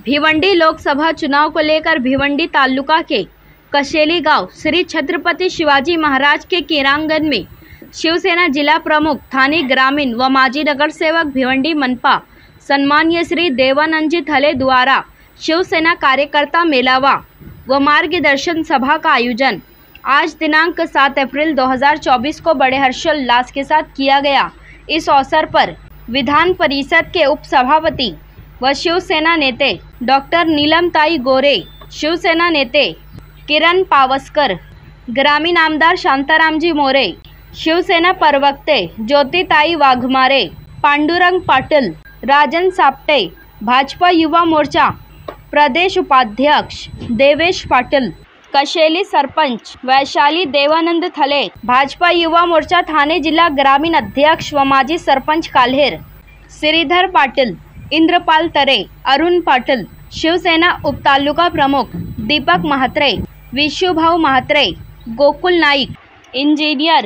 भिवंडी लोकसभा चुनाव को लेकर भिवंडी तालुका के कशेली गांव श्री छत्रपति शिवाजी महाराज के क्रीड़ांगण में शिवसेना जिला प्रमुख थाने ग्रामीण व माजी नगर सेवक भिवंडी मनपा सम्मान्य श्री देवानंदजी थले द्वारा शिवसेना कार्यकर्ता मेलावा व मार्गदर्शन सभा का आयोजन आज दिनांक 7 अप्रैल 2024 को बड़े हर्षोल्लास के साथ किया गया। इस अवसर पर विधान परिषद के उप सभापति व शिवसेना नेते डॉक्टर नीलमताई गोरे, शिवसेना नेते किरण पावसकर, ग्रामीण आमदार शांतारामजी मोरे, शिवसेना प्रवक्ते ज्योतिताई वाघमारे, पांडुरंग पाटिल, राजन सापटे, भाजपा युवा मोर्चा प्रदेश उपाध्यक्ष देवेश पाटिल, कशेली सरपंच वैशाली देवानंद थले, भाजपा युवा मोर्चा थाने जिला ग्रामीण अध्यक्ष व माजी सरपंच काल्हेर श्रीधर पाटिल, इंद्रपाल तरे, अरुण पाटिल, शिवसेना उपतालुका प्रमुख दीपक महात्रे, विशुभाऊ महात्रे, गोकुल नाईक, इंजीनियर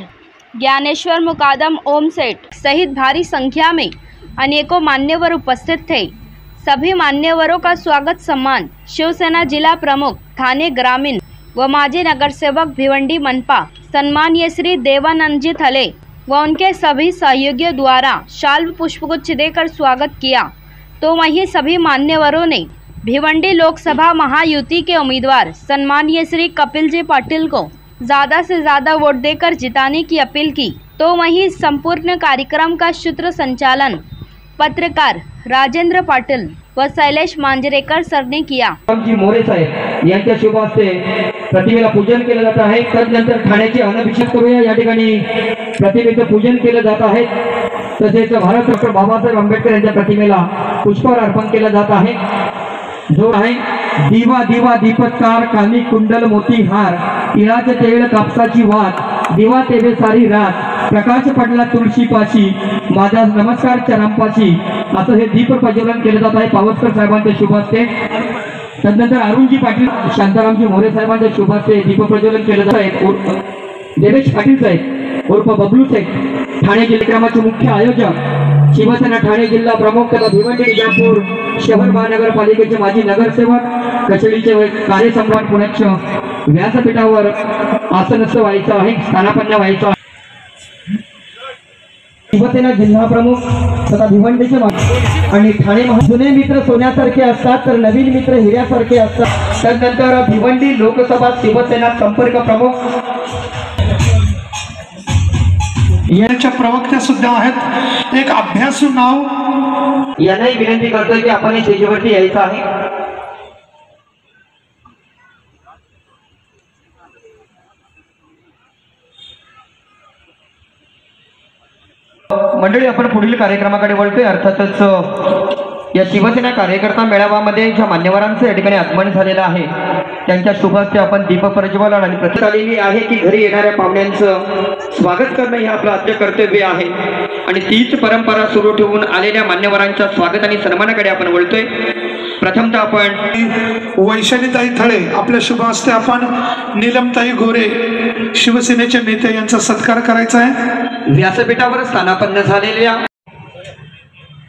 ज्ञानेश्वर मुकादम ओम सेठ सहित भारी संख्या में अनेकों मान्यवर उपस्थित थे। सभी मान्यवरों का स्वागत सम्मान शिवसेना जिला प्रमुख थाने ग्रामीण व माजी नगर सेवक भिवंडी मनपा सम्मान्य श्री देवानंदजी थले व उनके सभी सहयोगियों द्वारा शाल्व पुष्पगुच्छ देकर स्वागत किया। तो वहीं सभी मान्यवरों ने भिवंडी लोकसभा महायुति के उम्मीदवार सम्मान्य श्री कपिल जी पाटिल को ज़्यादा से ज़्यादा वोट देकर जिताने की अपील की। तो वहीं संपूर्ण कार्यक्रम का सूत्र संचालन पत्रकार राजेंद्र पाटिल व शैलेश मांजरेकर सर ने किया। मोरे साहेब यांच्या शुभ हस्ते प्रतिमेला पूजन केलं जात आहे। तदनंतर ठाण्याचे अनभिषेक करूया। या ठिकाणी प्रतिमेचं पूजन केलं जात आहे। तसेच भारत डॉक्टर बाबासाहेब आंबेडकर यांच्या प्रतिमेला पुष्पहार अर्पण केला जात आहे। जो आहे दिवा दिवा दीपत्कार कानी कुंडल मोती हार तिळाचे तेल कापसाची वात दिवा तेवे सारी रात प्रकाश पडला तुळशी पाशी माझा नमस्कार चरणांपाशी असं हे दीप प्रज्वलन केलं जात आहे पावसकर साहेबांच्या शुभ हस्ते। तदनंतर अरुणजी पाटील शांतारामजी मोरे साहेबांच्या शुभ हस्ते दीप प्रज्वलन केलं जात आहे। देवेश पाटील साहेब उर्फ बबलू साहेब ठाणे जिल्ह्याचे मुख्य आयोजक शिवसेना ठाणे जिल्हा प्रमुख तथा भिवंडी विजापूर शहर महानगरपालिकेचे माजी नगरसेवक कशेलीचे कार्यसम्राट पुण्याच व्यासपीठावर आसनस्थ व्हायचं आहे, स्थानापन्न व्हायचं आहे। शिवसेना जिल्हा प्रमुख तथा भिवंडीचे आणि ठाणे जुने मित्र सोन्यासारखे असतात तर नवीन मित्र हिऱ्यासारखे असतात। त्यानंतर भिवंडी लोकसभा शिवसेना संपर्क प्रमुख याच्या प्रवक्त्या सुद्धा आहेत। एक अभ्यासू नाव यांनाही विनंती करतो की आपण स्टेजवरती यायचं आहे। मंडळी आपण पुढील कार्यक्रमाकडे वळतोय। अर्थातच या शिवसेना कार्यकर्ता मेळाव्यामध्ये ज्या मान्यवरांचं या ठिकाणी आगमन झालेलं आहे त्यांच्या शुभ हस्ते आपण दीप प्रज्वलन आणि प्रतिष्ठा आलेली आहे की घरी येणाऱ्या पाहुण्यांचं स्वागत करणं हे आपलं आद्य कर्तव्य आहे आणि तीच परंपरा सुरू ठेवून आलेल्या मान्यवरांच्या स्वागत आणि सन्मानाकडे आपण वळतोय। प्रथमतः आपण वैशालीताई थळे आपल्या शुभ हस्ते आपण नीलमताई गोरे शिवसेनेचे नेते यांचा सत्कार करायचा आहे। व्यासपीठावर स्थानापन्न झालेल्या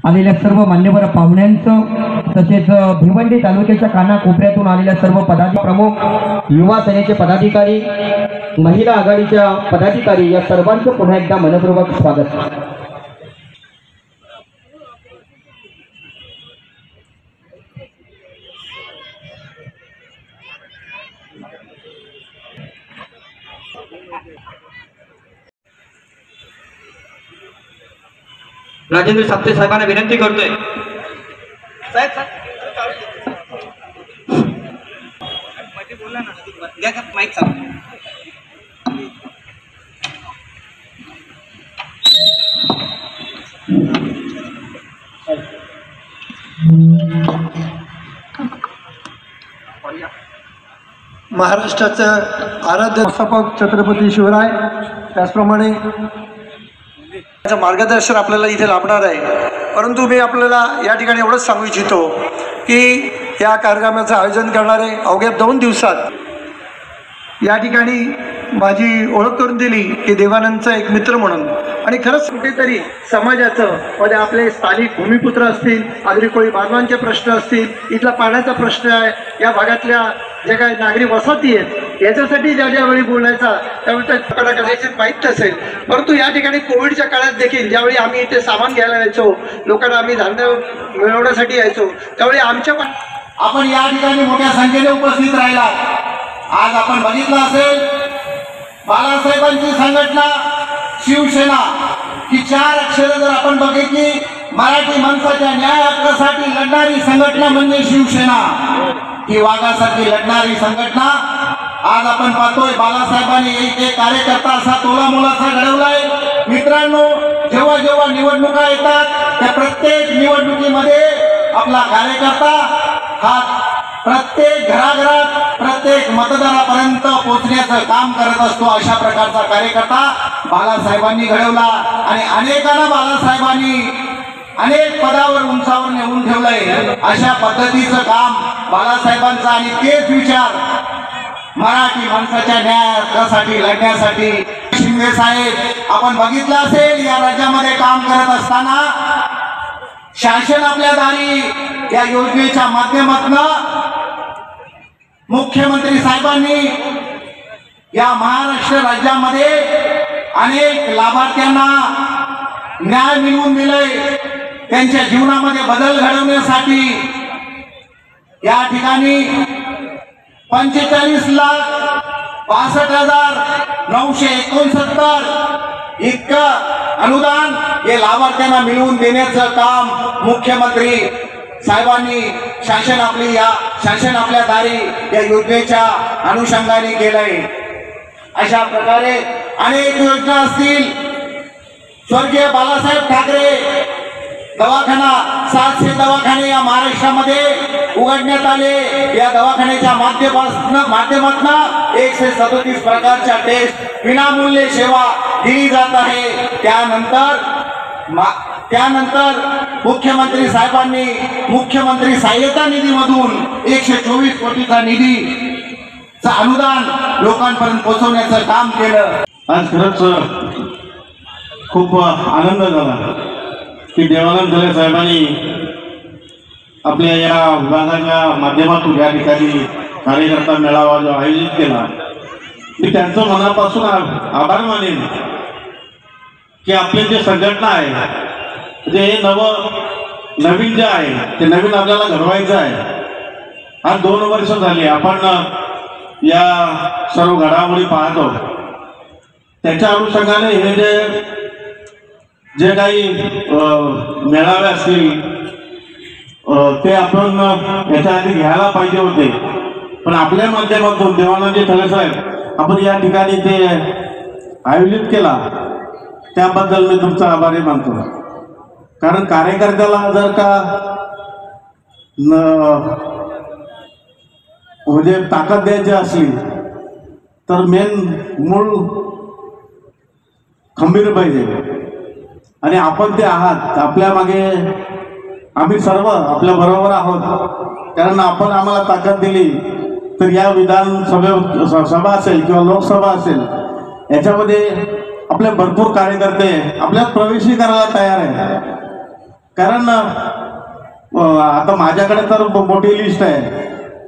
आलेल्या सर्व मान्यवर पाहुण्यांचं तसेच भिवंडी तालुक्याच्या कानाकोपऱ्यातून आलेल्या सर्व पदाधिकारी प्रमुख युवा सेनेचे पदाधिकारी महिला आघाडीच्या पदाधिकारी या सर्वांचं पुन्हा एकदा मनपूर्वक स्वागत। राजेंद्र सापटे साहेबांना विनंती करतोय महाराष्ट्राचे आराध्य संस्थापक छत्रपती शिवराय त्याचप्रमाणे मार्गदर्शन आपल्याला इथे लाभणार आहे। परंतु मी आपल्याला या ठिकाणी एवढंच सांगू इच्छितो की या कार्यक्रमाचं आयोजन करणारे अवघ्या 2 दिवसात या ठिकाणी माझी ओळख करून दिली की देवानंदचा एक मित्र म्हणून आणि खरंच कुठेतरी समाजाचं मध्ये आपले स्थानिक भूमिपुत्र असतील, आगरी कोळी बांधवांचे प्रश्न असतील, इथला पाण्याचा प्रश्न आहे, या भागातल्या जे काही नागरी वसाहती आहेत याच्यासाठी ज्यावेळी बोलायचा त्यावेळी त्या कदाचित माहीत नसेल. परंतु या ठिकाणी कोविडच्या काळात देखील ज्यावेळी आम्ही इथे सामान घ्यायला यायचो, लोकांना आम्ही धान्य मिळवण्यासाठी यायचो, त्यावेळी आमच्या आपण या ठिकाणी मोठ्या संख्येने उपस्थित राहिला. आज आपण बघितलं असेल बाळासाहेबांची संघटना शिवसेना ही 4 अक्षरं जर आपण बघितली, मराठी माणसाच्या न्याय हक्कासाठी लढणारी संघटना म्हणजे शिवसेना. ही वाघासाठी लढणारी संघटना. आज आपण पाहतोय बाळासाहेबांनी एक कार्यकर्ता असा तोला मोलाचा घडवलाय. मित्रांनो, जेव्हा जेव्हा निवडणुका येतात त्या प्रत्येक निवडणुकीमध्ये आपला कार्यकर्ता हा प्रत्येक घराघरात प्रत्येक मतदारापर्यंत पोहोचण्याचं काम करत असतो. अशा प्रकारचा कार्यकर्ता बाळासाहेबांनी घडवला आणि अनेकांना बाळासाहेबांनी अनेक पदावर उंचावर नेऊन ठेवलंय. अशा पद्धतीचं काम बाळासाहेबांचा आणि तेच विचार मराठी माणसाच्या न्यायासाठी लढण्यासाठी शिंदे साहेब आपण बघितलं असेल या राज्यामध्ये काम करत असताना शासन आपल्या दारी या योजनेच्या माध्यमातून मुख्यमंत्री साहेबांनी या महाराष्ट्र राज्यामध्ये अनेक लाभार्थ्यांना न्याय मिळवून दिले. त्यांच्या जीवनामध्ये बदल घडवण्यासाठी या ठिकाणी 45,62,969 इतकं अनुदान हे लाभार्थ्यांना मिळवून देण्याचं काम मुख्यमंत्री साहेबांनी शासन आपल्या दारी या योजनेच्या अनुषंगाने केलंय. अशा प्रकारे अनेक योजना असतील. स्वर्गीय बाळासाहेब ठाकरे दवाखाना 700 दवाखाने या महाराष्ट्रामध्ये उघडण्यात आले. या दवाखान्याच्या माध्यमातून 137 प्रकारच्या टेस्ट विनामूल्य सेवा दिली जात आहे. त्यानंतर मुख्यमंत्री साहेबांनी मुख्यमंत्री सहाय्यता निधीमधून 124 कोटीचा निधीचं अनुदान लोकांपर्यंत पोहोचवण्याचं काम केलं. आज खरंच खूप आनंद झाला की देवानंद दले साहेबांनी आपल्या या विभागाच्या माध्यमातून या ठिकाणी कार्यकर्ता मेळावा जो आयोजित केला. मी त्यांचं मनापासून आभार मानेन की आपली जे संघटना आहे जे नवीन जे आहे ते नवीन आपल्याला घडवायचं आहे. आज 2 वर्ष झाली आपण या सर्व घडामोडी पाहतो. त्याच्या अनुषंगाने हे जे काही मेळावे असतील ते आपण याच्या आधी घ्यायला पाहिजे होते, पण आपल्या माध्यमातून देवानंद दले साहेब आपण या ठिकाणी ते आयोजित केला त्याबद्दल मी तुमचा आभारी मानतो. कारण कार्यकर्त्याला जर का म्हणजे ताकद द्यायची असली तर मूळ खंबीर पाहिजे आणि आपण ते आहात. आपल्या मागे आम्ही सर्व आपल्या बरोबर आहोत. कारण आपण आम्हाला ताकद दिली तर या सभा असेल किंवा लोकसभा असेल याच्यामध्ये आपले भरपूर कार्यकर्ते आपल्यात प्रवेशही करायला तयार आहे. कारण आता माझ्याकडे तर मोठी लिस्ट आहे,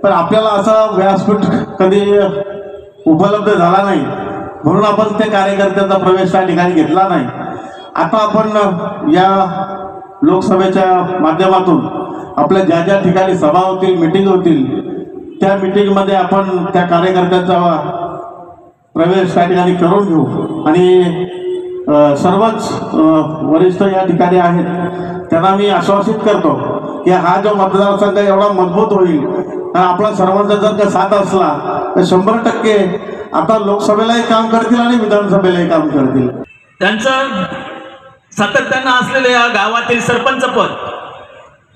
पण आपल्याला असं व्यासपीठ कधी उपलब्ध झाला नाही म्हणून आपण ते कार्यकर्त्यांचा प्रवेश त्या ठिकाणी घेतला नाही. आता आपण या लोकसभेच्या माध्यमातून आपल्या ज्या ज्या ठिकाणी सभा होतील, मीटिंग होतील, त्या मीटिंगमध्ये आपण त्या कार्यकर्त्यांचा प्रवेश त्या ठिकाणी करून घेऊ आणि सर्वच वरिष्ठ या ठिकाणी आहेत त्यांना मी आश्वासित करतो की हा जो मतदारसंघ एवढा मजबूत होईल आणि आपला सर्वांचा जर का साथ असला तर 100% आता लोकसभेलाही काम करतील आणि विधानसभेलाही काम करतील. त्यांचं सातत्यानं असलेलं या गावातील सरपंच पद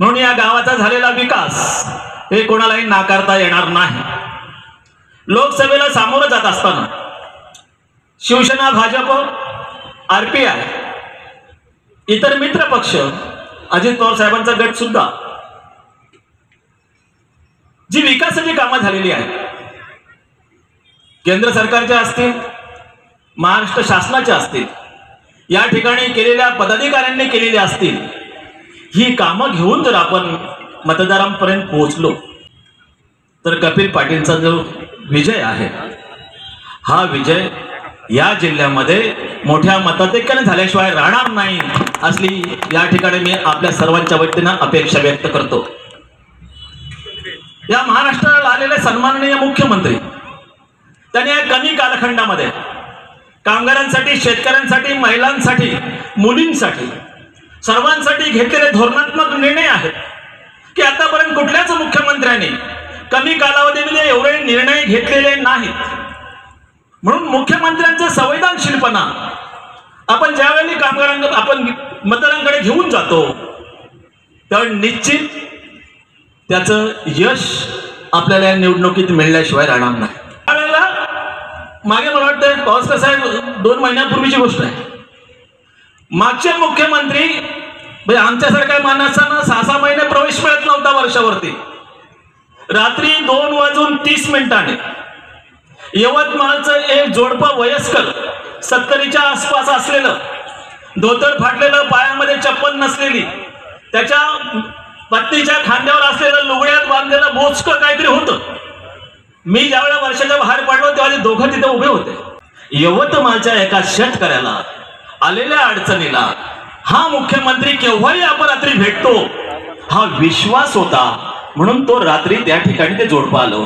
म्हणून या गावाचा झालेला विकास हे कोणालाही नाकारता येणार नाही. लोकसभेला सामोरं जात असताना शिवसेना, भाजप, RPI, इतर मित्र पक्ष, अजित पवार साहेबांचा गट सुद्धा जी विकासाची कामं झालेली आहेत, केंद्र सरकारच्या असतील, महाराष्ट्र शासनाच्या असतील, या ठिकाणी केलेल्या पदाधिकाऱ्यांनी केलेली असतील, ही कामं घेऊन जर आपण मतदारांपर्यंत पोहोचलो तर कपिल पाटीलचा जो विजय आहे, हा विजय या जिल्ह्यामध्ये मोठ्या मताधिक्याने झाल्याशिवाय राहणार नाही, असली या ठिकाणी मी आपल्या सर्वांच्या वतीनं अपेक्षा व्यक्त करतो. या महाराष्ट्राला आलेले सन्माननीय मुख्यमंत्री त्यांनी या कमी कालखंडामध्ये कामगारांसाठी, शेतकऱ्यांसाठी, महिलांसाठी, मुलींसाठी, सर्वांसाठी घेतलेले धोरणात्मक निर्णय आहेत की आतापर्यंत कुठल्याच मुख्यमंत्र्यांनी कमी कालावधीमध्ये एवढे निर्णय घेतलेले नाहीत. म्हणून मुख्यमंत्र्यांचा संवेदनशीलपणा आपण ज्यावेळी कामगारांकडे, आपण मतदारांकडे घेऊन जातो, त्यावेळी निश्चित त्याचं यश आपल्याला या निवडणुकीत मिळण्याशिवाय राहणार नाही. त्यावेळेला मागे मला वाटतं पवारकर साहेब 2 महिन्यापूर्वीची गोष्ट आहे, मागचे मुख्यमंत्री म्हणजे आमच्यासारख्या माणसांना 6-6 महिने प्रवेश मिळत नव्हता वर्षावरती. रात्री 2:30 यवतमाळचं एक जोडपं वयस्कर 70च्या आसपास असलेलं, धोतर फाटलेलं, पायामध्ये चप्पल नसलेली, त्याच्या पत्नीच्या खांद्यावर असलेलं लुगड्यात बांधलेलं मोजकं काहीतरी होतं. मी ज्यावेळेला वर्षाच्या बाहेर पडलो तेव्हा ते दोघं तिथे उभे होते. यवतमाळच्या एका शेतकऱ्याला आलेल्या अडचणीला हा मुख्यमंत्री केव्हाही आपण रात्री भेटतो, हा विश्वास होता, म्हणून तो रात्री त्या ठिकाणी ते जोडपं आलं.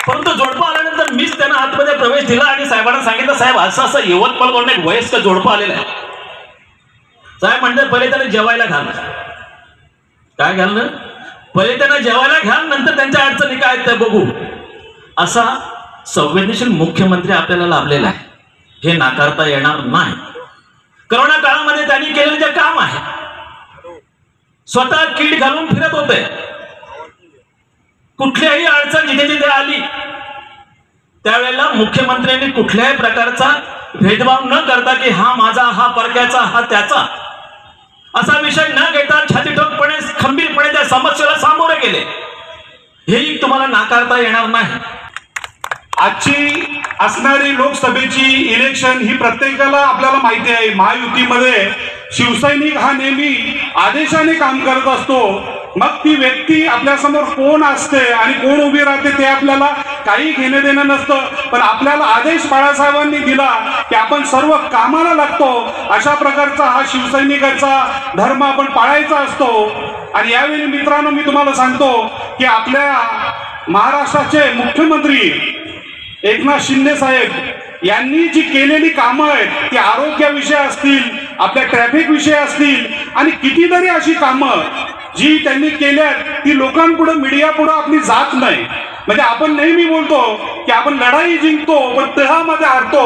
परंतु जोडपं आल्यानंतर मीच त्यांना आतमध्ये प्रवेश दिला आणि साहेबांना सांगितलं, साहेब असं असं यवतमाळवरून एक वयस्कर जोडपं आलेलं आहे. साहेब म्हणतात पहिले त्याला जेवायला घाल. काय घालणं? पहिले त्यांना जेवायला घ्याल, नंतर त्यांच्या अडचणी काय त्या बघू. असा संवेदनशील मुख्यमंत्री आपल्याला लाभलेला आहे, हे नाकारता येणार नाही. करोना काळामध्ये त्यांनी केलेलं जे काम आहे, स्वतः किट घालून फिरत होते. कुठल्याही अडचण जिथे जिथे आली त्यावेळेला मुख्यमंत्र्यांनी कुठल्याही प्रकारचा भेदभाव न करता की हा माझा, हा परक्याचा, हा त्याचा असा विषय न घेता छातीठोकपणे, खंबीरपणे त्या समस्येला सामोरे गेले. हेही तुम्हाला नाकारता येणार नाही. आजची असणारी लोकसभेची इलेक्शन ही प्रत्येकाला आपल्याला माहिती आहे. महायुतीमध्ये शिवसैनिक हा नेहमी आदेशाने काम करत असतो. मग ती व्यक्ती आपल्यासमोर कोण असते आणि कोण उभी राहते ते आपल्याला काही घेणं देणं नसतं. पण आपल्याला आदेश बाळासाहेबांनी दिला की आपण सर्व कामाला लागतो. अशा प्रकारचा हा शिवसैनिकाचा धर्म आपण पाळायचा असतो. आणि यावेळी मित्रांनो मी तुम्हाला सांगतो की आपल्या महाराष्ट्राचे मुख्यमंत्री एकनाथ शिंदे साहेब यांनी जी केलेली कामं आहेत ती आरोग्याविषयी असतील, आपल्या ट्रॅफिक विषयी असतील, आणि कितीतरी अशी कामं जी त्यांनी केल्यात ती लोकांपुढे, मीडियापुढे आपली जात नाही. म्हणजे आपण नेहमी बोलतो की आपण लढाई जिंकतो पण तहामध्ये हारतो.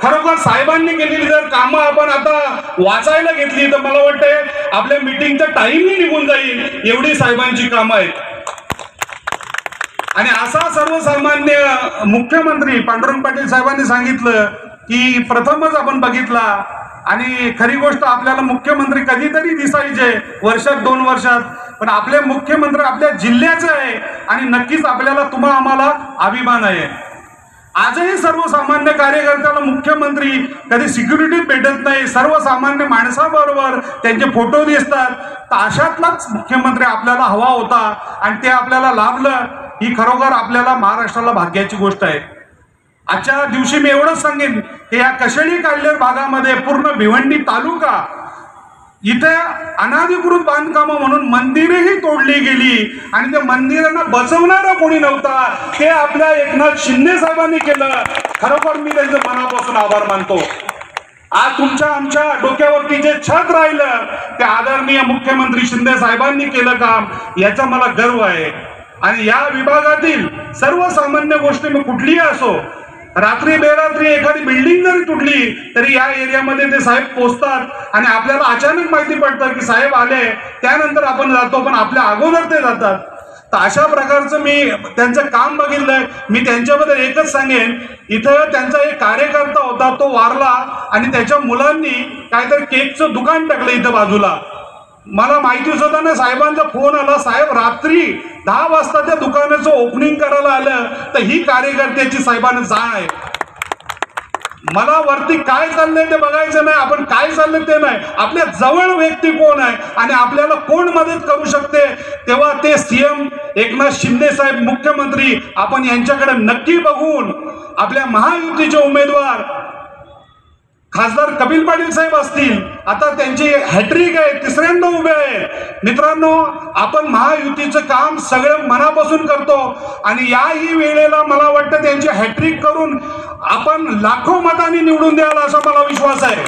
खरोखर साहेबांनी केलेली जर कामं आपण आता वाचायला घेतली तर मला वाटतंय आपल्या मीटिंगचा टाइमही निघून जाईल, एवढी साहेबांची कामं आहेत. आणि असा सर्वसामान्य मुख्यमंत्री पांडुरंग पाटील साहेबांनी सांगितलं की प्रथमच आपण बघितला. आणि खरी गोष्ट आपल्याला मुख्यमंत्री कधीतरी दिसायचे वर्षात 2 वर्षात, पण आपले मुख्यमंत्री आपल्या जिल्ह्याचे आहे आणि नक्कीच आपल्याला तुम्हा आम्हाला अभिमान आहे. आजही सर्वसामान्य कार्यकर्त्याला मुख्यमंत्री कधी सिक्युरिटी भेटत नाही, सर्वसामान्य माणसाबरोबर त्यांचे फोटो दिसतात. तर अशातलाच मुख्यमंत्री आपल्याला हवा होता आणि ते आपल्याला लाभलं. ही खरोखर आपल्याला महाराष्ट्राला भाग्याची गोष्ट आहे. आजच्या दिवशी मी एवढंच सांगेन की या कशेळी काल्हेर भागामध्ये पूर्ण भिवंडी तालुका इथे अनाधिकृत बांधकामं म्हणून मंदिरही तोडली गेली आणि त्या मंदिरांना बसवणारा कोणी नव्हता, ते आपल्या एकनाथ शिंदे साहेबांनी केलं. खरोखर मी त्यांचं मनापासून आभार मानतो. आज तुमच्या आमच्या डोक्यावरती जे छत राहिलं ते आदरणीय मुख्यमंत्री शिंदे साहेबांनी केलं काम, याचा मला गर्व आहे. आणि या विभागातील सर्वसामान्य गोष्टी मग कुठलीही असो, रात्री बेरात्री एखादी बिल्डिंग जरी तुटली तरी या एरियामध्ये ते साहेब पोहोचतात आणि आपल्याला अचानक माहिती पडतं की साहेब आले, त्यानंतर आपण जातो, पण आपल्या अगोदर ते जातात. तर अशा प्रकारचं मी त्यांचं काम बघितलंय. मी त्यांच्याबद्दल एकच सांगेन, इथं त्यांचा एक कार्यकर्ता होता, तो वारला आणि त्याच्या मुलांनी काहीतरी केकचं दुकान टाकलं इथं बाजूला. मला माहिती सुद्धा ना, साहेबांचा फोन आला, साहेब रात्री 10 वाजता त्या दुकानाचं ओपनिंग करायला आलं. तर ही कार्यकर्त्याची साहेबांना जाण आहे. मला वरती काय चाललंय ते बघायचं नाही, आपण काय चाललंय ते नाही, आपल्या जवळ व्यक्ती कोण आहे आणि आपल्याला कोण मदत करू शकते, तेव्हा ते सीएम एकनाथ शिंदे साहेब मुख्यमंत्री आपण यांच्याकडे नक्की बघून आपल्या महायुतीचे उमेदवार खासदार कपिल पाटील साहेब असतील, आता त्यांची हॅट्रिक आहे, तिसऱ्यांदा उभे आहेत. मित्रांनो, आपण महायुतीचं काम सगळं मनापासून करतो आणि याही वेळेला मला वाटतं त्यांची हॅट्रिक करून आपण लाखो मतांनी निवडून द्याल असा मला विश्वास आहे.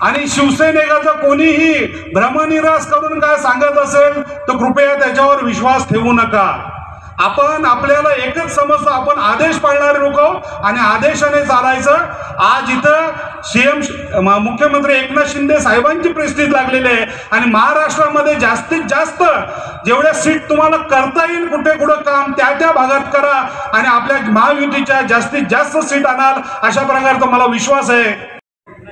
आणि शिवसैनिकाचा कोणीही भ्रमनिरास करून काय सांगत असेल तर कृपया त्याच्यावर विश्वास ठेवू नका. आपण आपल्याला एकच समजतं, आपण आदेश पाळणारे लोक आणि आदेशाने चालायचं. आज इथं सीएम मुख्यमंत्री एकनाथ शिंदे साहेबांची प्रेस्टीज लागलेली आहे आणि महाराष्ट्रामध्ये जास्तीत जास्त जेवढ्या सीट तुम्हाला करता येईल कुठे कुठं काम त्या त्या भागात करा आणि आपल्या महायुतीच्या जास्तीत जास्त सीट आणाल अशा प्रकारचा मला विश्वास आहे.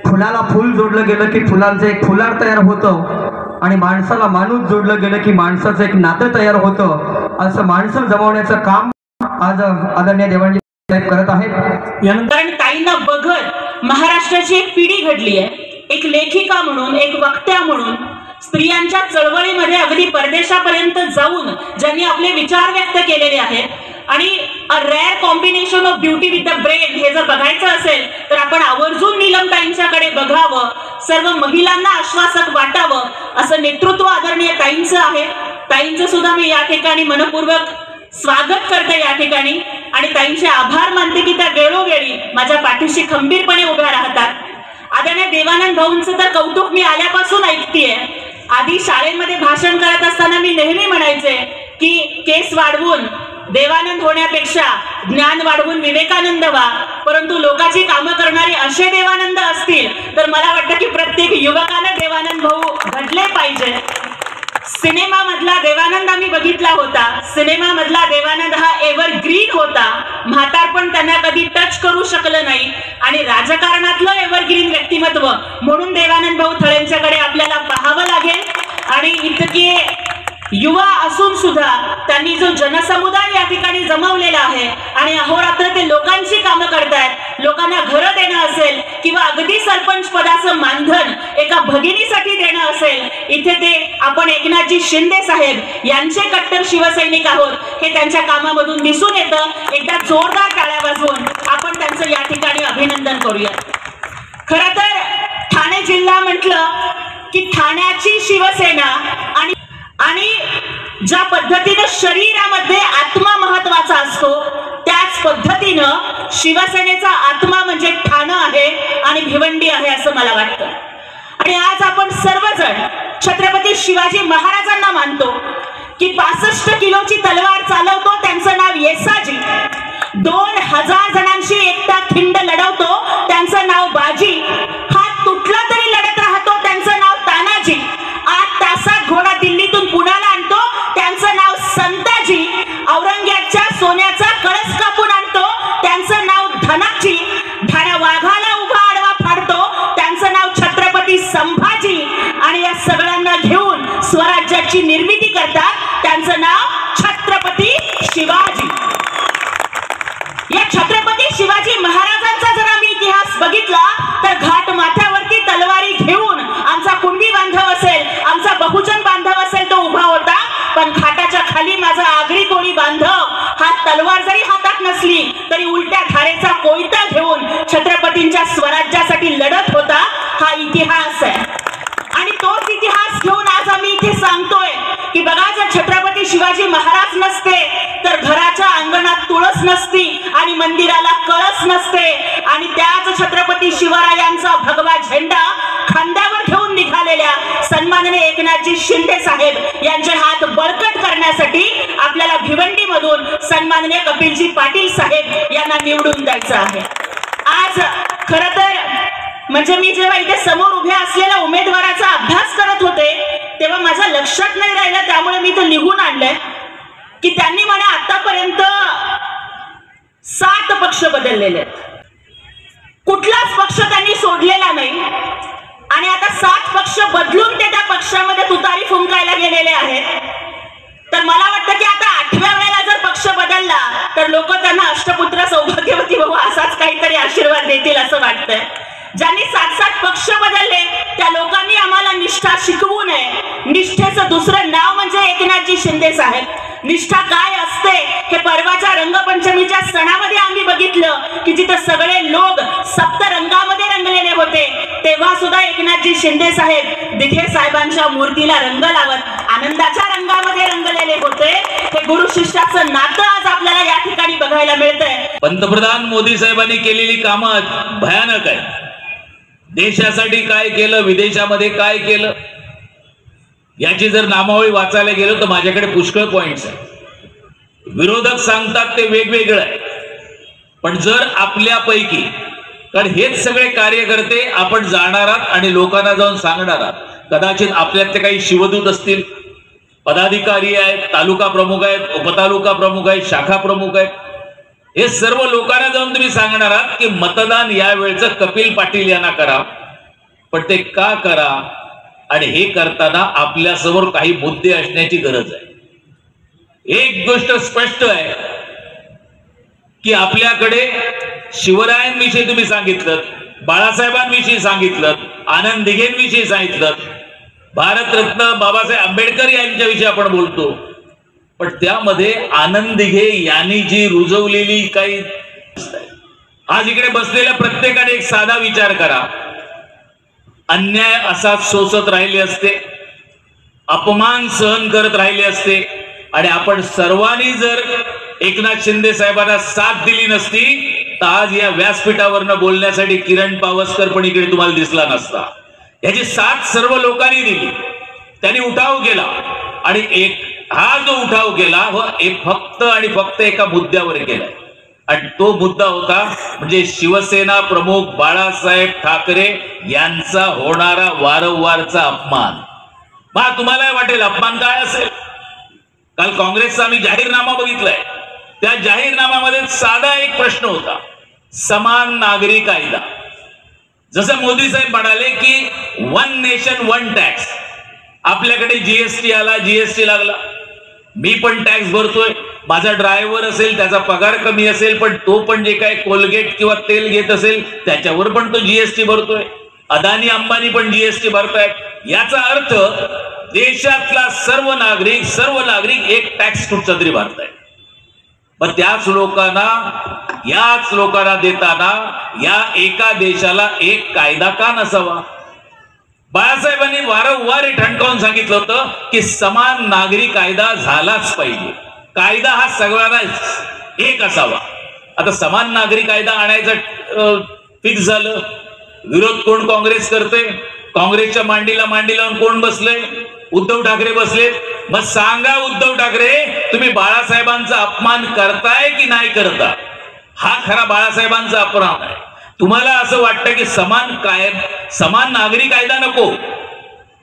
फुलाला फुल जोडलं गेलं की फुलांचं एक फुलार तयार होतं आणि माणसाला माणूस जोडलं गेलं की माणसाचं एक नातं तयार होतं. असं माणसं जमवण्याचं काम आज आदरणीय देवांजी साहेब करत आहेत. कारण ताईंना बघत महाराष्ट्राची एक पिढी घडली आहे. एक लेखिका म्हणून, एक वक्त्या म्हणून, स्त्रियांच्या चळवळीमध्ये अगदी परदेशापर्यंत जाऊन ज्यांनी आपले विचार व्यक्त केलेले आहेत आणि a rare combination of beauty with the brain हे जर बघायचं असेल तर आपण आवर्जून नीलमताईंच्याकडे बघावं, सर्व महिलांना आश्वासक वाटावं असं नेतृत्व आदरणीय ताईंचं आहे. ताईंचं सुद्धा मी या ठिकाणी मनपूर्वक स्वागत करते या ठिकाणी आणि ताईंचे आभार मानते की त्या वेळोवेळी माझ्या पाठीशी खंबीरपणे उभ्या राहतात. आदरणीय देवानंद भाऊंचं तर कौतुक मी आल्यापासून ऐकतेय. आधी शाळेमध्ये भाषण करत असताना मी नेहमी म्हणायचे की केस वाढवून देवानंद होण्यापेक्षा ज्ञान वाढवून विवेकानंद व्हा. परंतु लोकांची कामं करणारे असे देवानंद असतील तर मला वाटतं की प्रत्येक युवकानं देवानंद भाऊ घडले पाहिजे. सिनेमा मधला देवानंद आम्ही बघितला होता. सिनेमा मधला देवानंद हा एव्हरग्रीन होता. म्हातारपण त्यांना कधी टच करू शकलं नाही आणि राजकारणातलं एव्हरग्रीन व्यक्तिमत्व म्हणून देवानंद भाऊ थळेंच्याकडे आपल्याला पाहावं लागेल. आणि इतके युवा असून सुद्धा त्यांनी जो जनसमुदाय या ठिकाणी जमवलेला आहे आणि अहोरात्र ते लोकांची कामं करतायत. लोकांना घरं देणं असेल किंवा अगदी सरपंच पदाचं मानधन एका भगिनीसाठी देणं असेल, इथे ते आपण एकनाथजी शिंदे साहेब यांचे कट्टर शिवसैनिक आहोत हे त्यांच्या कामामधून दिसून येतं. एकदा जोरदार टाळ्या वाजवून आपण त्यांचं या ठिकाणी अभिनंदन करूया. खरं तर ठाणे जिल्हा म्हटलं की ठाण्याची शिवसेना आणि ज्या पद्धतीनं शरीरामध्ये आत्मा महत्वाचा असतो त्याच पद्धतीनं शिवसेनेचा आत्मा म्हणजे ठाणं आहे आणि भिवंडी आहे असं मला वाटतं. आणि आज आपण सर्वजण छत्रपती शिवाजी महाराजांना मानतो की 65 किलोची तलवार चालवतो त्यांचं नाव येसाजी, 2000 जणांशी एकटा खिंड लढवतो त्यांचं नाव बाजी, हात तुटला तरी लढत राहतो त्यांचं नाव तानाजी, 8 तासात घोडा दिल्लीतून पुण्याला आणतो त्यांचं नाव संताजी, औरंगाबादच्या सोन्याचा कळस कापून आणतो त्यांचं नाव धनाजी, ठाण्या वाघाला उभा आडवा फाडतो त्यांचं नाव छत्रपती संभाजी आणि या सगळ्यांना घेऊन स्वराज्याची निर्मिती करतात त्यांचं नाव छत्रपती शिवाजी. या छत्रपती शिवाजी महाराजांचा जर आम्ही इतिहास बघितला तर घाट माथ्यावरती तलवारी घेऊन आमचा कुणबी बांधव असेल, आमचा बहुजन बांधव असेल तो उभा होता. पण खाटाच्या खाली माझा आगरी कोळी बांधव हा तलवार जरी हातात नसली तरी उलट्या धारेचा कोयता घेऊन छत्रपतींच्या स्वराज्यासाठी लढत होता. हा इतिहास आहे आणि तोच इतिहास घेऊन आज आम्ही इथे सांगतोय की बघा, जर छत्रपती शिवाजी महाराज नसते तर घराच्या अंगणात तुळस नसती आणि मंदिराला कळस नसते आणि त्याच छत्रपती शिवरायांचा भगवा झेंडा खांद्यावर घेऊन निघालेल्या सन्माननीय एकनाथजी शिंदे साहेब यांचे हात बळकट करण्यासाठी आपल्याला भिवंडी मधून सन्माननीय कपिलजी पाटील साहेब यांना निवडून द्यायचं आहे. आज खरं तर म्हणजे मी जेव्हा इथे समोर उभ्या असलेल्या उमेदवाराचा अभ्यास करत होते तेव्हा माझ्या लक्षात नाही राहिलं, त्यामुळे मी ते लिहून आणलंय की त्यांनी मला आतापर्यंत 7 पक्ष बदललेले आहेत. कुठलाच पक्ष त्यांनी सोडलेला नाही आणि आता 7 पक्ष बदलून ते त्या पक्षामध्ये तुतारी फुंकायला गेलेले आहेत. तर मला वाटतं की आता 8व्या वेळेला जर पक्ष बदलला तर लोक त्यांना अष्टपुत्र सौभाग्यवती भाऊ असाच काहीतरी आशीर्वाद देतील असं वाटतंय. ज्यांनी 7-7 पक्ष बदलले त्या लोकांनी आम्हाला निष्ठा शिकवू नये. निष्ठेचं दुसरं नाव म्हणजे एकनाथजी शिंदे साहेब. निष्ठा काय असते हे परवाच्या रंगपंचमीच्या सणामध्ये आम्ही बघितलं की जिथे सगळे लोक सप्तरंगामध्ये रंगलेले होते तेव्हा सुद्धा एकनाथजी शिंदे साहेब दिठे साहेबांच्या मूर्तीला रंग लावत आनंदाच्या रंगामध्ये रंगलेले होते. हे गुरु शिष्याचं नातं आज आपल्याला या ठिकाणी बघायला मिळतंय. पंतप्रधान मोदी साहेबांनी केलेली कामं भयानक आहे. देशासाठी काय केलं, विदेशामध्ये काय केलं, याची जर नामावळी वाचायला गेलो तर माझ्याकडे पुष्कळ पॉइंट्स आहेत. विरोधक सांगतात ते वेगवेगळं आहे, पण जर आपल्यापैकी, कारण हेच सगळे कार्यकर्ते आपण जाणार आहात आणि लोकांना जाऊन सांगणार आहात. कदाचित आपल्यातले काही शिवदूत असतील, पदाधिकारी आहेत, तालुका प्रमुख आहेत, उपतालुका प्रमुख आहेत, शाखा प्रमुख आहेत. हे सर्व लोकांना जाऊन तुम्ही सांगणार आहात की मतदान यावेळचं कपिल पाटील यांना करा. पण ते का करा आणि हे करताना आपल्यासमोर काही मुद्दे असण्याची गरज आहे. एक गोष्ट स्पष्ट आहे की आपल्याकडे शिवरायांविषयी तुम्ही सांगितलं, बाळासाहेबांविषयी सांगितलं, आनंद दिघेंविषयी सांगितलं, भारतरत्न बाबासाहेब आंबेडकर यांच्याविषयी आपण बोलतो. पण त्यामध्ये आनंद दिघे यांनी जी रुजवलेली काही, आज इकडे बसलेल्या प्रत्येकाने एक साधा विचार करा. अन्याय असाच सोसत राहिले असते, अपमान सहन करत राहिले असते आणि आपण सर्वांनी जर एकनाथ शिंदे साहेबांना साथ दिली नसती तर आज या व्यासपीठावरनं बोलण्यासाठी किरण पावसकर पण इकडे तुम्हाला दिसला नसता. याची साथ सर्व लोकांनी दिली. त्यांनी उठाव केला आणि हा जो उठाव केला फक्त आणि फक्त एका मुद्द्यावर केलाय आणि तो मुद्दा होता म्हणजे शिवसेना प्रमुख बाळासाहेब ठाकरे यांचा होणारा वारंवारचा अपमान. मग तुम्हाला वाटेल अपमान काय असेल. काल काँग्रेसचा आम्ही जाहीरनामा बघितलाय. त्या जाहीरनाम्यामध्ये साधा एक प्रश्न होता, समान नागरी कायदा. जसं मोदी साहेब म्हणाले की 1 नेशन 1 टॅक्स. आपल्याकडे जीएसटी आला, जीएसटी लागला, मी पण टॅक्स भरतोय. माझा ड्रायव्हर असेल त्याचा पगार कमी असेल पण तो पण जे काय कोलगेट किंवा तेल घेत असेल त्याच्यावर पण तो जीएसटी भरतोय. अदानी अंबानी पण जीएसटी भरतायत. याचा अर्थ देशातला सर्व नागरिक एक टॅक्स कुठचा तरी भरतायत. पण याच लोकांना देताना या एका देशाला एक कायदा का नसावा. बाळासाहेबांनी वारंवार ठणकावून सांगितलं होतं की समान नागरी कायदा झालाच पाहिजे. कायदा हा सगळ्यांना एक असावा. आता समान नागरी कायदा आणायचं फिक्स झालं. विरोध कोण काँग्रेस करते. काँग्रेसच्या मांडीला मांडी लावून कोण बसले, उद्धव ठाकरे बसले. मग सांगा उद्धव ठाकरे, तुम्ही बाळासाहेबांचा अपमान करताय की नाही करता. हा खरा बाळासाहेबांचा अपमान आहे. तुम्हाला असं वाटतं की समान नागरी कायदा नको,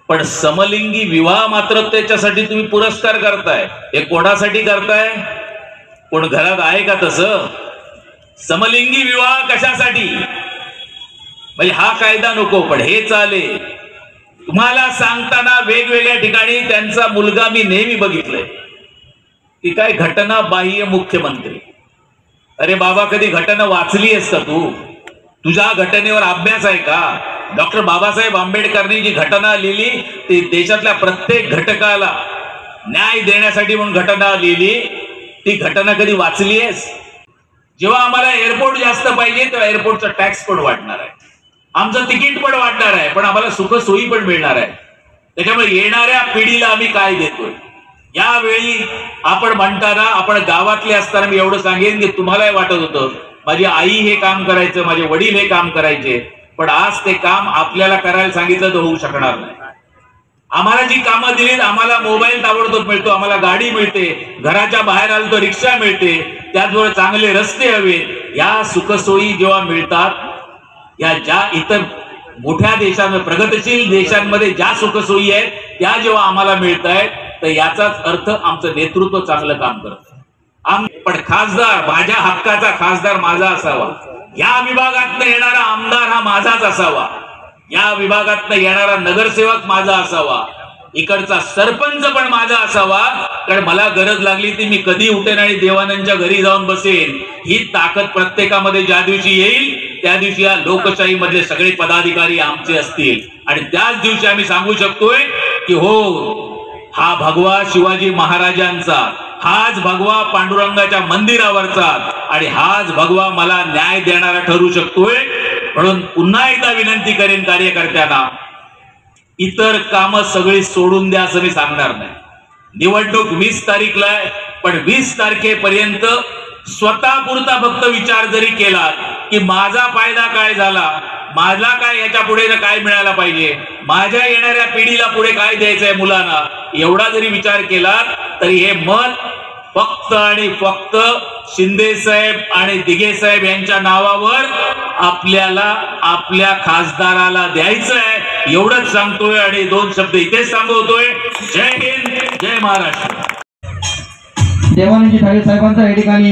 पण समलिंगी विवाह मात्र त्याच्यासाठी तुम्ही पुरस्कार करताय. हे कोणासाठी करताय. कोण घरात आहे का तसं. समलिंगी विवाह कशासाठी. म्हणजे हा कायदा नको पण हे चालेल. तुम्हाला सांगताना वेगवेगळ्या ठिकाणी त्यांचा मुलगा मी नेहमी बघितलंय की काय घटना बाह्य मुख्यमंत्री. अरे बाबा, कधी घटना वाचली आहेस का तू. तुझ्या घटनेवर अभ्यास आहे का. डॉक्टर बाबासाहेब आंबेडकरांनी जी घटना लिहिली ती देशातल्या प्रत्येक घटकाला न्याय देण्यासाठी म्हणून घटना लिहिली. ती घटना कधी वाचली आहेस. जेव्हा आम्हाला एअरपोर्ट जास्त पाहिजे तेव्हा एअरपोर्टचा टॅक्स पण वाढणार आहे, आमचं तिकीट पण वाढणार आहे, पण आम्हाला सुखसोयी पण मिळणार आहे. त्याच्यामुळे येणाऱ्या पिढीला आम्ही काय देतोय. यावेळी आपण म्हणताना, आपण गावातले असताना मी एवढं सांगेन की तुम्हालाही वाटत होतं माझी आई हे काम करायचं, माझे वडील हे काम करायचे, पण आज ते काम आपल्याला करायला सांगितलं तर होऊ शकणार नाही. आम्हाला जी कामं दिलीत, आम्हाला मोबाईल ताबडतोब मिळतो, आम्हाला गाडी मिळते, घराच्या बाहेर आलो तर रिक्षा मिळते, त्याचबरोबर चांगले रस्ते हवे. या सुखसोयी जेव्हा मिळतात, या ज्या इतर मोठ्या देशांमध्ये, प्रगतशील देशांमध्ये ज्या सुखसोयी आहेत त्या जेव्हा आम्हाला मिळत आहेत तर याचाच अर्थ आमचं नेतृत्व चांगलं काम करतं. पण खासदार, माझ्या हक्काचा खासदार माझा असावा. या विभागातनं येणारा आमदार हा माझाच असावा. या विभागातनं येणारा नगरसेवक माझा असावा. इकडचा सरपंच पण माझा असावा. कारण मला गरज लागली ती मी कधी उठेन आणि देवानंदच्या घरी जाऊन बसेन. ही ताकद प्रत्येकामध्ये ज्या दिवशी येईल त्या दिवशी या लोकशाही मधले सगळे पदाधिकारी आमचे असतील आणि त्याच दिवशी आम्ही सांगू शकतोय की हो, हा भगवा शिवाजी महाराजांचा, हाच भगवा पांडुरंगाच्या मंदिरावरचा आणि हाच भगवा मला न्याय देणारा ठरू शकतोय. म्हणून पुन्हा एकदा विनंती करेन कार्यकर्त्यांना, इतर कामं सगळी सोडून द्या असं मी सांगणार नाही. निवडणूक 20 तारीखला आहे, पण 20 तारखेपर्यंत स्वतःपुरता फक्त विचार जरी केला की माझा फायदा काय झाला, मला काय याच्या पुढे काय मिळायला पाहिजे, माझ्या येणाऱ्या पिढीला पुढे काय द्यायचंय मुलांना, एवढा जरी विचार केला तरी हे मत फक्त आणि फक्त शिंदे साहेब आणि दिघे साहेब यांच्या नावावर आपल्याला आपल्या खासदाराला द्यायचं आहे एवढंच सांगतोय आणि 2 शब्द इथेच सांगतोय. जय हिंद, जय महाराष्ट्र. देवानंदजी ठाकरे साहेबांचा या ठिकाणी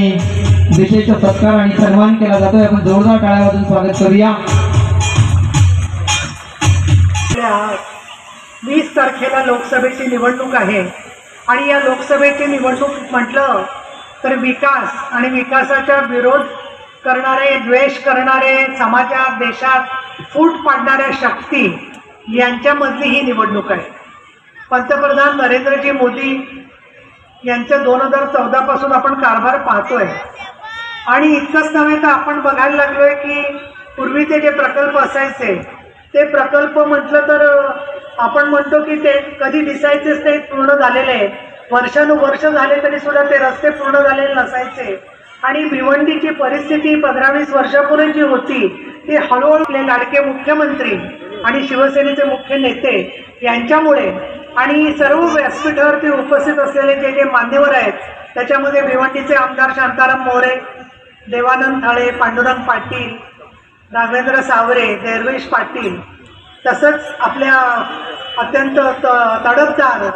विशेष सत्कार आणि सन्मान केला जातोय. आपण जोरदार टाळ्या वाजवून स्वागत करूया. 20 तारखेला लोकसभेची निवडणूक आहे आणि या लोकसभेची निवडणूक म्हटलं तर विकास आणि विकासाचा विरोध करणारे, द्वेष करणारे, समाजात देशात फूट पाडणाऱ्या शक्ती यांच्यामधली ही निवडणूक आहे. पंतप्रधान नरेंद्रजी मोदी यांचं 2014 पासून आपण कारभार पाहतोय आणि इतकंच नव्हे तर आपण बघायला लागलोय की पूर्वीचे जे प्रकल्प असायचे ते प्रकल्प म्हटलं तर आपण म्हणतो की ते कधी दिसायचेच ते पूर्ण झालेले, वर्षानुवर्ष झाले तरी सुद्धा ते रस्ते पूर्ण झालेले नसायचे. आणि भिवंडीची परिस्थिती 15-20 वर्षापूर्वी जी होती ती हळूहळू लाडके मुख्यमंत्री आणि शिवसेनेचे मुख्य नेते यांच्यामुळे आणि सर्व व्यासपीठावरती उपस्थित असलेले जे जे मान्यवर आहेत, त्याच्यामध्ये भिवंडीचे आमदार शांताराम मोरे, देवानंद थाळे, पांडुरंग पाटील, राघवेंद्र सावरे, देरवेश पाटील, तसंच आपल्या अत्यंत तडफदार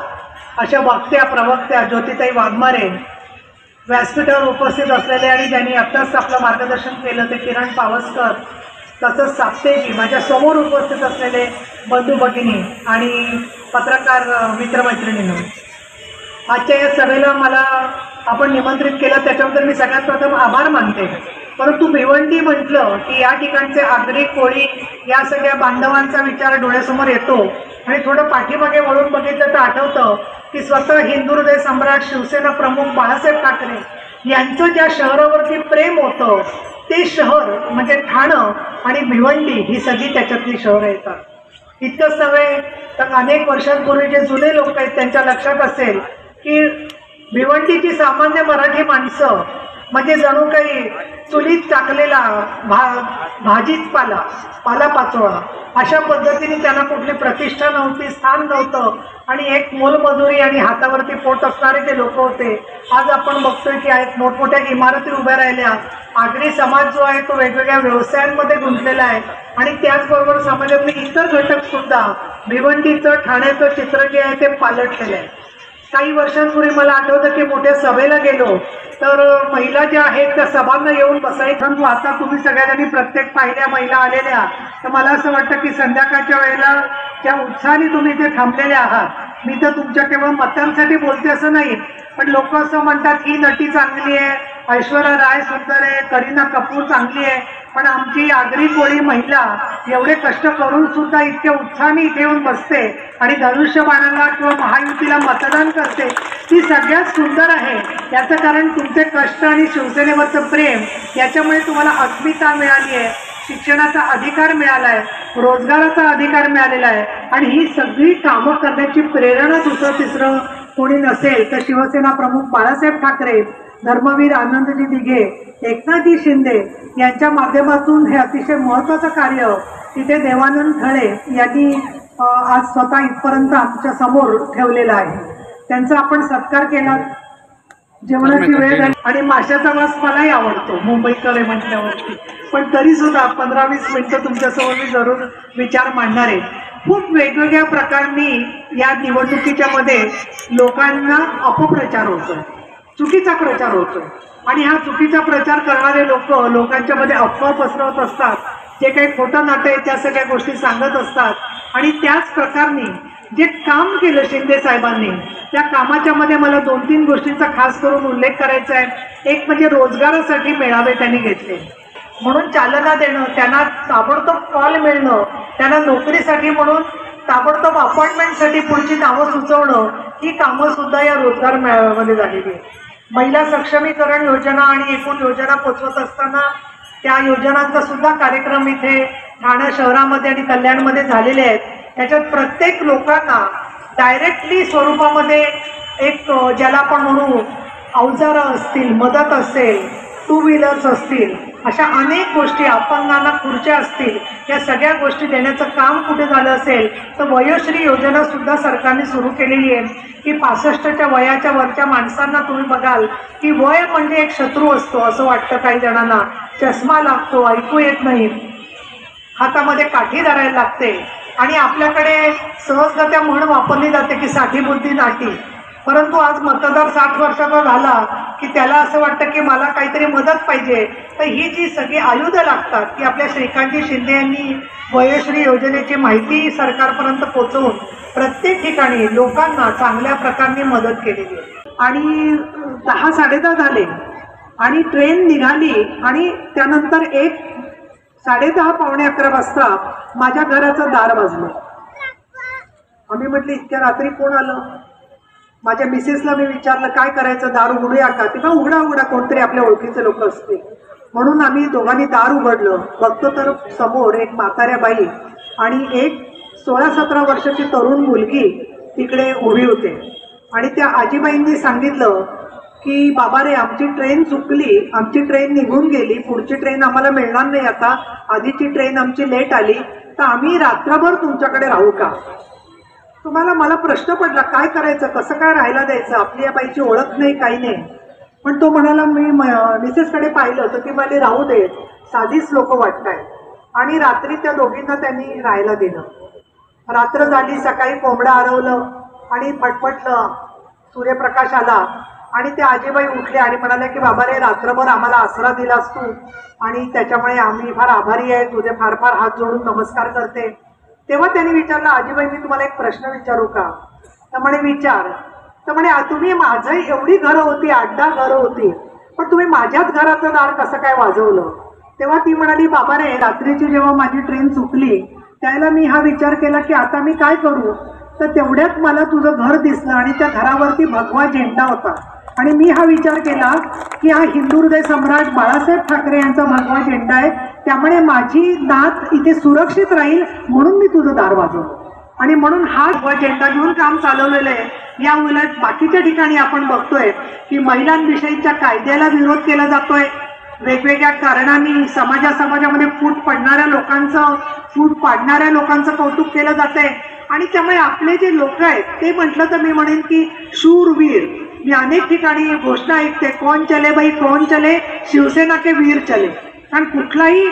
अशा वक्त्या प्रवक्त्या ज्योतिताई वाघमारे, व्यासपीठावर उपस्थित असलेले आणि ज्यांनी आत्ताच आपलं मार्गदर्शन केलं ते किरण पावसकर, तसंच साप्तेजी, माझ्या समोर उपस्थित असलेले बंधू भगिनी आणि पत्रकार मित्रमैत्रिणींनो, आजच्या या सभेला मला आपण निमंत्रित केलं त्याच्याबद्दल मी सगळ्यात प्रथम आभार मानते. परंतु भिवंडी म्हटलं की या ठिकाणचे आगरी, कोळी या सगळ्या बांधवांचा विचार डोळ्यासमोर येतो आणि थोडं पाठीमागे वळून बघितलं तर आठवतं की स्वतः हिंदू हृदय सम्राट शिवसेना प्रमुख बाळासाहेब ठाकरे यांचं ज्या शहरावरती प्रेम होतं ते शहर म्हणजे ठाणं आणि भिवंडी ही सगळी त्याच्यातली शहरं येतात. इतकंच नव्हे तर अनेक वर्षांपूर्वी जे जुने लोक आहेत त्यांच्या लक्षात असेल की भिवंडीची सामान्य मराठी माणसं म्हणजे जणू काही चुलीत टाकलेला भाजीच पालापाचोळा अशा पद्धतीने त्यांना कुठली प्रतिष्ठा नव्हती, स्थान नव्हतं आणि एक मोलमजुरी आणि हातावरती पोट असणारे ते लोक होते. आज आपण बघतोय की आहेत मोठमोठ्या इमारती उभ्या राहिल्या. आगरी समाज जो आहे तो वेगवेगळ्या व्यवसायांमध्ये गुंतलेला आहे आणि त्याचबरोबर समाजातले इतर घटक सुद्धा भिवंडीचं, ठाण्याचं चित्र जे आहे ते पालटलेलं आहे. काही वर्षांपूर्वी मला आठवतं की मोठ्या सभेला गेलो तर महिला ज्या आहेत त्या सभांना येऊन बसायचं. आता तुम्ही सगळ्यांनी प्रत्येक पाहिल्या महिला आलेल्या, तर मला असं वाटतं की संध्याकाळच्या वेळेला ज्या उत्साहाने तुम्ही इथे थांबलेले आहात, मी तर तुमच्या केवळ मतांसाठी बोलते असं नाही, पण लोक असं म्हणतात ही नटी चांगली आहे, ऐश्वर्या राय सुंदर आहे, करीना कपूर चांगली आहे, पण आमची आगरी कोळी महिला एवढे कष्ट करून सुद्धा इतक्या उत्साहाने इथे येऊन बसते आणि धनुष्यबाणाला किंवा महायुतीला मतदान करते, ती सगळ्यात सुंदर आहे. याचं कारण तुमचे कष्ट आणि शिवसेनेवरचं प्रेम, याच्यामुळे तुम्हाला अस्मिता मिळाली आहे, शिक्षणाचा अधिकार मिळाला आहे, रोजगाराचा अधिकार मिळालेला आहे आणि ही सगळी कामं करण्याची प्रेरणा दुसरं तिसरं कोणी नसेल तर शिवसेना प्रमुख बाळासाहेब ठाकरे, धर्मवीर आनंदजी दिघे, एकनाथजी शिंदे यांच्या माध्यमातून हे अतिशय महत्त्वाचं कार्य तिथे देवानंद थाळे यांनी आज स्वतः इथपर्यंत आमच्या समोर ठेवलेलं आहे. त्यांचा आपण सत्कार केला. जेवणाची वेळ झाली आणि माशाचा वास मलाही आवडतो मुंबईकडे म्हटल्यावरती, पण तरी सुद्धा 15-20 मिनिटं तुमच्यासमोर मी जरूर विचार मांडणार आहे. खूप वेगवेगळ्या प्रकारांनी या निवडणुकीच्या मध्ये लोकांना अपप्रचार होतोय, चुकीचा प्रचार होतोय आणि हा चुकीचा प्रचार करणारे लोकांच्या मध्ये अफवा पसरवत असतात. जे काही खोटं नाटं आहे त्या सगळ्या गोष्टी सांगत असतात आणि त्याच प्रकारे जे काम केलं शिंदे साहेबांनी त्या कामाच्या मध्ये मला 2-3 गोष्टींचा खास करून उल्लेख करायचा आहे. एक म्हणजे रोजगारासाठी मेळावे त्यांनी घेतले. म्हणून चालना देणं, त्यांना ताबडतोब कॉल मिळणं, त्यांना नोकरीसाठी म्हणून ताबडतोब अपॉइंटमेंटसाठी पुढची नावं सुचवणं, ही कामं सुद्धा या रोजगार मेळाव्यामध्ये झालेली आहे. महिला सक्षमीकरण योजना आणि एकूण योजना पोचवत असताना त्या योजनांचा सुद्धा कार्यक्रम इथे ठाणे शहरामध्ये आणि कल्याणमध्ये झालेले आहेत. त्याच्यात प्रत्येक लोकांना डायरेक्टली स्वरूपामध्ये एक ज्याला आपण म्हणू अवजारं असतील, मदत असेल, टू व्हीलर्स असतील, अशा अनेक गोष्टी, अपंगांना खुर्च्या असतील, या सगळ्या गोष्टी देण्याचं काम कुठे झालं असेल तर वयोश्री योजना सुद्धा सरकारने सुरू केलेली आहे की 65च्या वयाच्या वरच्या माणसांना तुम्ही बघाल की वय म्हणजे एक शत्रू असतो असं वाटतं काही जणांना. चष्मा लागतो, ऐकू येत नाही, हातामध्ये काठी धरायला लागते आणि आपल्याकडे सहजगत्या म्हण वापरली जाते की साठी बुद्धी नाटी. परंतु आज मतदार 60 वर्षाचा झाला की त्याला असं वाटतं की मला काहीतरी मदत पाहिजे. तर ही जी सगळी आयुधं लागतात ती आपल्या श्रीकांतजी शिंदे यांनी वयोश्री योजनेची माहिती सरकारपर्यंत पोहोचवून प्रत्येक ठिकाणी लोकांना चांगल्या प्रकारे मदत केलेली आहे. आणि 10 साडेदहा झाले आणि ट्रेन निघाली आणि त्यानंतर 10:30 पावणे 11 वाजता माझ्या घराचं दार वाजलं. आम्ही म्हटलं इतक्या रात्री कोण आलं. माझ्या मिसेसला मी विचारलं काय करायचं, दार उघडूया का. ती उघडा कोणतरी आपल्या ओळखीचे लोक असते. म्हणून आम्ही दोघांनी दार उघडलं. बघतो तर समोर एक म्हाताऱ्या बाई आणि एक 16-17 वर्षाची तरुण मुलगी तिकडे उभी होते. आणि त्या आजीबाईंनी सांगितलं की बाबा रे, आमची ट्रेन चुकली, आमची ट्रेन निघून गेली, पुढची ट्रेन आम्हाला मिळणार नाही, आता आधीची ट्रेन आमची लेट आली, तर आम्ही रात्रभर तुमच्याकडे राहू का. मला प्रश्न पडला काय करायचं, कसं काय राहायला द्यायचं, आपली या बाईची ओळख नाही, काही नाही. पण तो म्हणाला, मी मिसेसकडे पाहिलं तर ती मला राहू दे, साधीच लोक वाटताय. आणि रात्री त्या दोघींना त्यांनी राहायला दिलं. रात्र झाली, सकाळी कोंबडं आरवलं आणि फटफटलं, सूर्यप्रकाश आला आणि त्या आजीबाई उठल्या आणि म्हणाल्या की बाबा रे, रात्रभर आम्हाला आसरा दिलास तू आणि त्याच्यामुळे आम्ही फार आभारी आहे, तुझे फार फार हात जोडून नमस्कार करते. तेव्हा त्यांनी विचारलं, आजीबाई मी तुम्हाला एक प्रश्न विचारू का. तर म्हणे विचार. तर म्हणे तुम्ही माझं एवढी घरं होती, 8-10 घरं होती, पण तुम्ही माझ्याच घराचं दार कसं काय वाजवलं. तेव्हा ती म्हणाली, बाबा रे, रात्रीची जेव्हा माझी ट्रेन चुकली त्यावेळेला मी हा विचार केला की आता मी काय करू. तर तेवढ्यात मला तुझं घर दिसलं आणि त्या घरावरती भगवा झेंडा होता आणि मी हा विचार केला की हा हिंदू हृदय सम्राट बाळासाहेब ठाकरे यांचा भगवा झेंडा आहे, त्यामुळे माझी नात इथे सुरक्षित राहील म्हणून मी तुझं दार वाजवलं. आणि म्हणून हा भगवा झेंडा घेऊन काम चालवलेलं आहे. या उलट बाकीच्या ठिकाणी आपण बघतोय की महिलांविषयीच्या कायद्याला विरोध केला जातोय, वेगवेगळ्या कारणांनी समाजामध्ये फूट पाडणाऱ्या लोकांचं कौतुक केलं जातंय. आणि त्यामुळे आपले जे लोक आहेत ते म्हटलं तर मी म्हणेन की शूरवीर. मी अनेक ठिकाणी घोषणा ऐकते, कोण चले बाई कोण चले, शिवसेना के वीर चले. कारण कुठलाही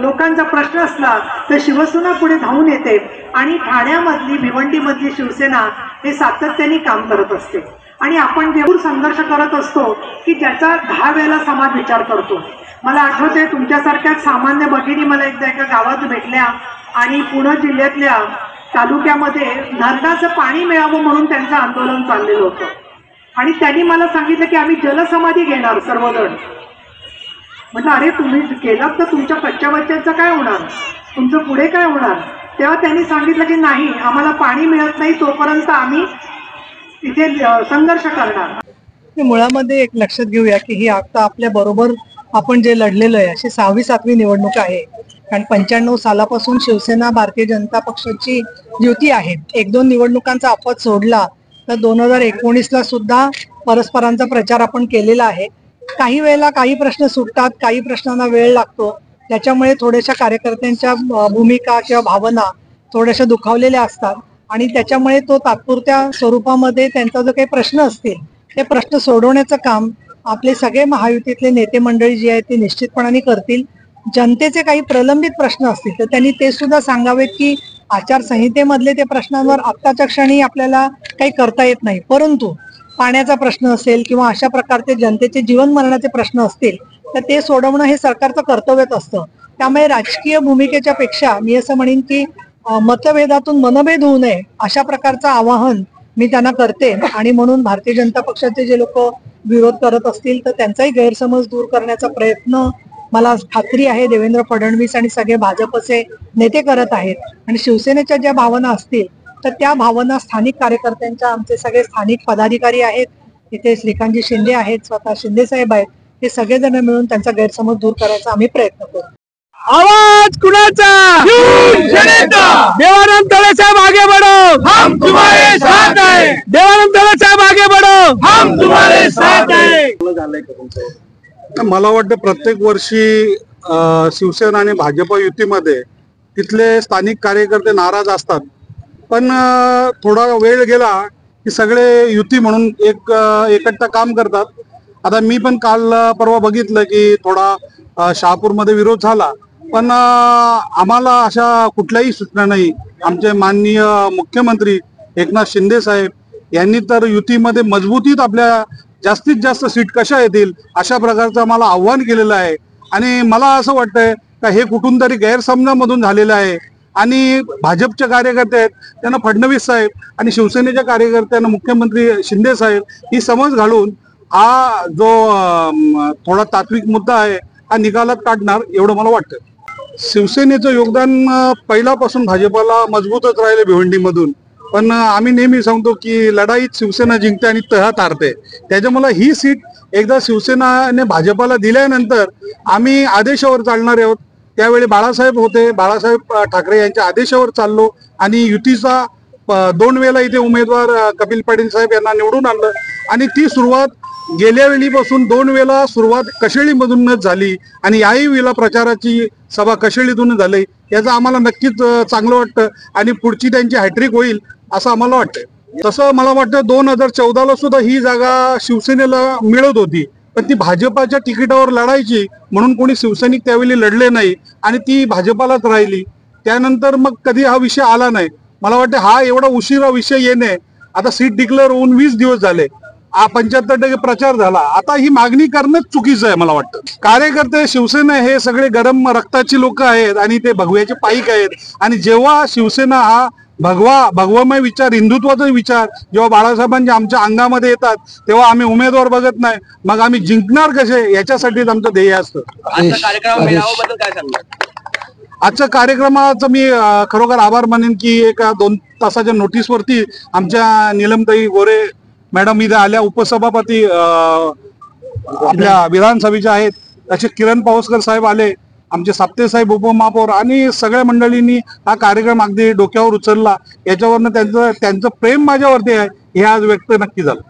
लोकांचा प्रश्न असला तर शिवसेना पुढे धावून येते आणि ठाण्यामधली भिवंडीमधली शिवसेना हे सातत्याने काम करत असते. आणि आपण जेवढा संघर्ष करत असतो की ज्याचा 10 वेळेला समाज विचार करतो. मला आठवते तुमच्यासारख्याच सामान्य भगिनी मला एकदा एका गावात भेटल्या आणि पुणे जिल्ह्यातल्या तालुक्यामध्ये धरणाचं पाणी मिळावं म्हणून त्यांचं आंदोलन चाललेलं होतं. आणि त्यांनी मला सांगितलं की आम्ही जलसमाधी घेणार सर्वजण. म्हटलं अरे तुम्ही केलात तर तुमच्या कच्च्या बच्च्यांचं काय होणार, तुमचं पुढे काय होणार. तेव्हा त्यांनी सांगितलं की नाही, आम्हाला पाणी मिळत नाही तोपर्यंत आम्ही तिथे संघर्ष करणार. मुळामध्ये एक लक्षात घेऊया की ही आता आपल्या बरोबर आपण जे लढलेलो आहे अशी 6वी-7वी निवडणूक आहे. कारण 95 सालापासून शिवसेना भारतीय जनता पक्षाची युती आहे. 1-2 निवडणुकांचा अपवाद सोडला तर 2019ला सुद्धा परस्परांचा प्रचार आपण केलेला आहे. काही वेळेला काही प्रश्न सुटतात, काही प्रश्नांना वेळ लागतो, त्याच्यामुळे थोड्याशा कार्यकर्त्यांच्या भूमिका किंवा भावना थोड्याशा दुखावलेल्या असतात आणि त्याच्यामुळे तो तात्पुरत्या स्वरूपामध्ये त्यांचा जो काही प्रश्न असतील ते प्रश्न सोडवण्याचं काम आपले सगळे महायुतीतले नेते मंडळी जी आहेत ते निश्चितपणाने करतील. जनतेचे काही प्रलंबित प्रश्न असतील तर त्यांनी ते सुद्धा सांगावेत की आचारसंहितेमधले ते प्रश्नांवर आत्ताच्या क्षणी आपल्याला काही करता येत नाही, परंतु पाण्याचा प्रश्न असेल किंवा अशा प्रकारचे जनतेचे जीवन मरणाचे प्रश्न असतील तर ते सोडवणं हे सरकारचं कर्तव्यच असतं. त्यामुळे राजकीय भूमिकेच्या पेक्षा मी असं म्हणेन की मतभेदातून मनभेद होऊ नये अशा प्रकारचं आवाहन मी त्यांना करते. आणि म्हणून भारतीय जनता पक्षाचे जे लोक विरोध करत असतील तर त्यांचाही गैरसमज दूर करण्याचा प्रयत्न मला खात्री आहे देवेंद्र फडणवीस आणि सगळे भाजपचे नेते करत आहेत. आणि शिवसेनेच्या ज्या भावना असतील तर त्या भावना स्थानिक कार्यकर्त्यांच्या, आमचे सगळे स्थानिक पदाधिकारी आहेत, इथे श्रीकांतजी शिंदे आहेत, स्वतः शिंदे साहेब आहेत, हे सगळेजण मिळून त्यांचा गैरसमज दूर करायचा आम्ही प्रयत्न करू. आवाज कुणाचा? देवानंद तळे साहेब आगे बढ़ो, हम तुम्हारे साथ हैं. देवानंद तळे साहेब आगे बढ़ो, हम तुम्हारे साथ हैं. मला वाटतं प्रत्येक वर्षी शिवसेना आणि भाजप युतीमध्ये तिथले स्थानिक कार्यकर्ते नाराज असतात, पण थोडा वेळ गेला की सगळे युती म्हणून एकट्टा काम करतात. आता मी पण काल परवा बघितलं की थोडा शहापूरमध्ये विरोध झाला, पण आम्हाला अशा कुठल्याही सूचना नाही. आमचे माननीय मुख्यमंत्री एकनाथ शिंदे साहेब यांनी तर युतीमध्ये मजबूतीत आपल्या जास्तीत जास्त सीट कशा येतील अशा प्रकारचं आम्हाला आव्हान केलेलं आहे. आणि मला असं वाटतंय का हे कुठून तरी गैरसमजामधून झालेलं आहे आणि भाजपचे कार्यकर्ते आहेत त्यांना फडणवीस साहेब आणि शिवसेनेच्या कार्यकर्त्यांना मुख्यमंत्री शिंदे साहेब ही समज घालून हा जो थोडा तात्विक मुद्दा आहे हा निकालात काढणार एवढं मला वाटतं. शिवसेनेचं योगदान पहिल्यापासून भाजपाला मजबूतच राहिले भिवंडीमधून, पण आम्ही नेहमी सांगतो की लढाईत शिवसेना जिंकते आणि तह हारते. त्याच्यामुळे ही सीट एकदा शिवसेनाने भाजपाला दिल्यानंतर आम्ही आदेशावर चालणार आहोत. त्यावेळी बाळासाहेब होते, बाळासाहेब ठाकरे यांच्या आदेशावर चाललो आणि युतीचा 2 वेळेला इथे उमेदवार कपिल पाटील साहेब यांना निवडून आणलं. आणि ती सुरुवात गेल्या वेळीपासून 2 वेळेला सुरुवात कशेळीमधूनच झाली आणि याही वेळेला प्रचाराची सभा कशेळीतून झाली. याचं आम्हाला नक्कीच चांगलं वाटतं आणि पुढची त्यांची हॅट्रिक होईल असं आम्हाला वाटतंय. तसं मला वाटतं 2014ला सुद्धा ही जागा शिवसेनेला मिळत होती, पण ती भाजपाच्या तिकिटावर लढायची म्हणून कोणी शिवसैनिक त्यावेळी लढले नाही आणि ती भाजपालाच राहिली. त्यानंतर मग कधी हा विषय आला नाही. मला वाटतं हा एवढा उशिरा विषय येणे, आता सीट डिक्लेअर होऊन 20 दिवस झाले, 75% प्रचार झाला, आता ही मागणी करणं चुकीचं आहे. मला वाटतं कार्यकर्ते शिवसेना हे सगळे गरम रक्ताची लोक आहेत आणि ते भगव्याचे पाईक आहेत. आणि जेव्हा शिवसेना हा भगवामय विचार, हिंदुत्वाचा विचार जेव्हा बाळासाहेबांच्या आमच्या अंगामध्ये येतात तेव्हा आम्ही उमेदवार बघत नाही, मग आम्ही जिंकणार कसे याच्यासाठीच आमचं ध्येय असतं. आजच्या कार्यक्रमाचं मी खरोखर आभार मानेन की एका 2 तासाच्या नोटीसवरती आमच्या नीलमताई गोरे मॅडम इथे आल्या, उपसभापती आपल्या विधानसभेच्या आहेत, तसे किरण पावसकर साहेब आले, आमचे साप्ते साहेब उपमहापौर आणि सगळ्या मंडळींनी हा कार्यक्रम अगदी डोक्यावर उचलला. याच्यावरनं त्यांचं प्रेम माझ्यावरती आहे हे आज व्यक्त नक्की झालं.